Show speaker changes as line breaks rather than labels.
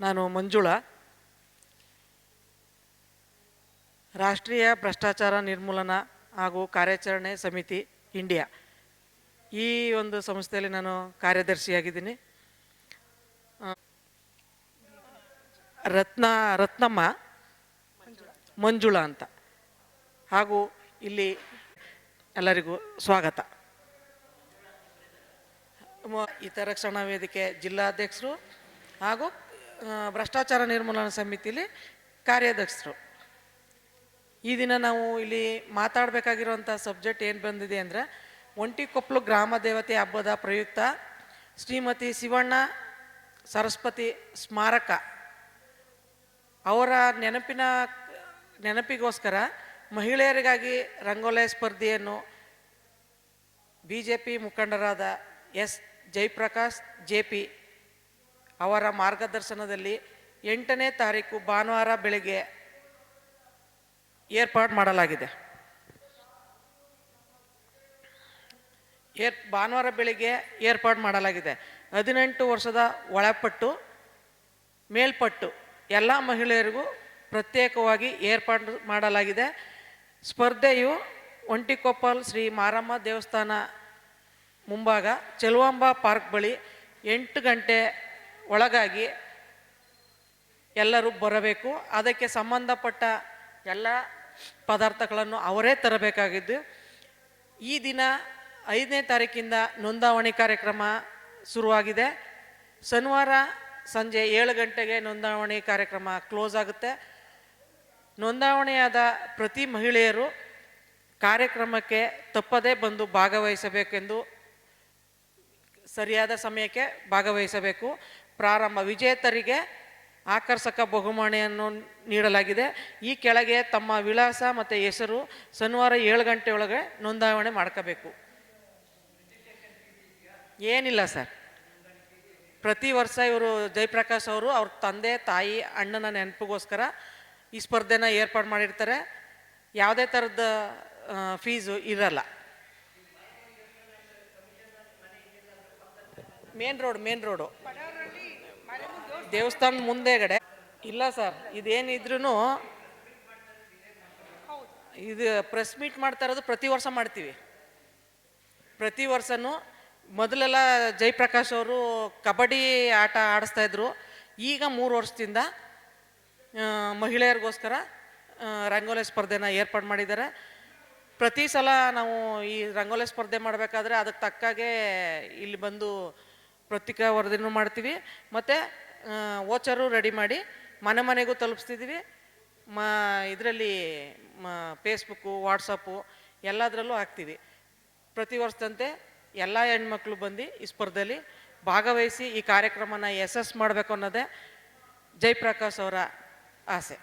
ನಾನು ಮಂಜುಳಾ, ರಾಷ್ಟ್ರೀಯ ಭ್ರಷ್ಟಾಚಾರ ನಿರ್ಮೂಲನಾ ಹಾಗೂ ಕಾರ್ಯಾಚರಣೆ ಸಮಿತಿ ಇಂಡಿಯಾ ಈ ಒಂದು ಸಂಸ್ಥೆಯಲ್ಲಿ ನಾನು ಕಾರ್ಯದರ್ಶಿಯಾಗಿದ್ದೀನಿ. ರತ್ನಮ್ಮ ಮಂಜುಳಾ ಅಂತ. ಹಾಗೂ ಇಲ್ಲಿ ಎಲ್ಲರಿಗೂ ಸ್ವಾಗತ. ಹಿತರಕ್ಷಣಾ ವೇದಿಕೆ ಜಿಲ್ಲಾಧ್ಯಕ್ಷರು ಹಾಗೂ ಭ್ರಷ್ಟಾಚಾರ ನಿರ್ಮೂಲನಾ ಸಮಿತಿಯಲ್ಲಿ ಕಾರ್ಯಾಧ್ಯಕ್ಷರು. ಈ ದಿನ ನಾವು ಇಲ್ಲಿ ಮಾತಾಡಬೇಕಾಗಿರುವಂಥ ಸಬ್ಜೆಕ್ಟ್ ಏನು ಬಂದಿದೆ ಅಂದರೆ, ಒಂಟಿಕೊಪ್ಪಲು ಗ್ರಾಮ ದೇವತೆ ಹಬ್ಬದ ಪ್ರಯುಕ್ತ ಶ್ರೀಮತಿ ಶಿವಣ್ಣ ಸರಸ್ವತಿ ಸ್ಮಾರಕ ಅವರ ನೆನಪಿಗೋಸ್ಕರ ಮಹಿಳೆಯರಿಗಾಗಿ ರಂಗೋಲಿ ಸ್ಪರ್ಧೆಯನ್ನು BJP ಮುಖಂಡರಾದ ಎಸ್ ಜಯಪ್ರಕಾಶ್ JP ಅವರ ಮಾರ್ಗದರ್ಶನದಲ್ಲಿ 8ನೇ ತಾರೀಕು ಭಾನುವಾರ ಬೆಳಗ್ಗೆ ಏರ್ಪಾಡು ಮಾಡಲಾಗಿದೆ. ಭಾನುವಾರ ಬೆಳಿಗ್ಗೆ ಏರ್ಪಾಡು ಮಾಡಲಾಗಿದೆ. 18 ವರ್ಷದ ಒಳಪಟ್ಟು ಮೇಲ್ಪಟ್ಟು ಎಲ್ಲ ಮಹಿಳೆಯರಿಗೂ ಪ್ರತ್ಯೇಕವಾಗಿ ಏರ್ಪಾಡು ಮಾಡಲಾಗಿದೆ. ಸ್ಪರ್ಧೆಯು ಒಂಟಿಕೊಪ್ಪಲ್ ಶ್ರೀ ಮಾರಮ್ಮ ದೇವಸ್ಥಾನ ಮುಂಭಾಗ ಚೆಲುವಾಂಬ ಪಾರ್ಕ್ ಬಳಿ 8 ಗಂಟೆ ಒಳಗಾಗಿ ಎಲ್ಲರೂ ಬರಬೇಕು. ಅದಕ್ಕೆ ಸಂಬಂಧಪಟ್ಟ ಎಲ್ಲ ಪದಾರ್ಥಗಳನ್ನು ಅವರೇ ತರಬೇಕಾಗಿದ್ದು, ಈ ದಿನ 5ನೇ ತಾರೀಕಿಂದ ನೋಂದಾವಣಿ ಕಾರ್ಯಕ್ರಮ ಶುರುವಾಗಿದೆ. ಶನಿವಾರ ಸಂಜೆ 7 ಗಂಟೆಗೆ ನೋಂದಾವಣಿ ಕಾರ್ಯಕ್ರಮ ಕ್ಲೋಸ್ ಆಗುತ್ತೆ. ನೋಂದಾವಣಿಯಾದ ಪ್ರತಿ ಮಹಿಳೆಯರು ಕಾರ್ಯಕ್ರಮಕ್ಕೆ ತಪ್ಪದೇ ಬಂದು ಭಾಗವಹಿಸಬೇಕೆಂದು, ಸರಿಯಾದ ಸಮಯಕ್ಕೆ ಭಾಗವಹಿಸಬೇಕು. ವಿಜೇತರಿಗೆ ಆಕರ್ಷಕ ಬಹುಮಾನಿಯನ್ನು ನೀಡಲಾಗಿದೆ. ಈ ಕೆಳಗೆ ತಮ್ಮ ವಿಳಾಸ ಮತ್ತು ಹೆಸರು ಶನಿವಾರ 7 ಗಂಟೆ ಒಳಗೆ ನೋಂದಾವಣೆ ಮಾಡ್ಕೋಬೇಕು. ಏನಿಲ್ಲ ಸರ್, ಪ್ರತಿ ವರ್ಷ ಇವರು ಜಯಪ್ರಕಾಶ್ ಅವರು ಅವ್ರ ತಂದೆ ತಾಯಿ ಅಣ್ಣನ ನೆನಪಿಗೋಸ್ಕರ ಈ ಸ್ಪರ್ಧೆನ ಏರ್ಪಾಡು ಮಾಡಿರ್ತಾರೆ. ಯಾವುದೇ ಥರದ ಫೀಸು ಇರಲ್ಲ. ಮೇನ್ ರೋಡು ದೇವಸ್ಥಾನದ ಮುಂದೆಗಡೆ ಇಲ್ಲ ಸರ್. ಇದೇನಿದ್ರೂ ಇದು ಪ್ರೆಸ್ ಮೀಟ್ ಮಾಡ್ತಾ ಇರೋದು ಪ್ರತಿ ವರ್ಷ ಮಾಡ್ತೀವಿ. ಪ್ರತಿ ವರ್ಷನೂ ಮೊದಲೆಲ್ಲ ಜಯಪ್ರಕಾಶ್ ಅವರು ಕಬಡ್ಡಿ ಆಟ ಆಡಿಸ್ತಾಯಿದ್ರು. ಈಗ 3 ವರ್ಷದಿಂದ ಮಹಿಳೆಯರಿಗೋಸ್ಕರ ರಂಗೋಲಿ ಸ್ಪರ್ಧೆನ ಏರ್ಪಾಡು ಮಾಡಿದ್ದಾರೆ. ಪ್ರತಿ ಸಲ ನಾವು ಈ ರಂಗೋಲಿ ಸ್ಪರ್ಧೆ ಮಾಡಬೇಕಾದ್ರೆ ಅದಕ್ಕೆ ತಕ್ಕಾಗೆ ಇಲ್ಲಿ ಬಂದು ಪತ್ರಿಕಾ ವರದಿನೂ ಮಾಡ್ತೀವಿ, ಮತ್ತು ವೋಚರು ರೆಡಿ ಮಾಡಿ ಮನೆಗೂ ತಲುಪಿಸ್ತಿದ್ದೀವಿ. ಇದರಲ್ಲಿ ಫೇಸ್ಬುಕ್ಕು, ವಾಟ್ಸಪ್ಪು ಎಲ್ಲದರಲ್ಲೂ ಹಾಕ್ತೀವಿ. ಪ್ರತಿ ವರ್ಷದಂತೆ ಎಲ್ಲ ಹೆಣ್ಮಕ್ಳು ಬಂದು ಈ ಸ್ಪರ್ಧೆಯಲ್ಲಿ ಭಾಗವಹಿಸಿ ಈ ಕಾರ್ಯಕ್ರಮನ ಯಶಸ್ಸು ಮಾಡಬೇಕು ಅನ್ನೋದೇ ಜಯಪ್ರಕಾಶ್ ಅವರ ಆಸೆ.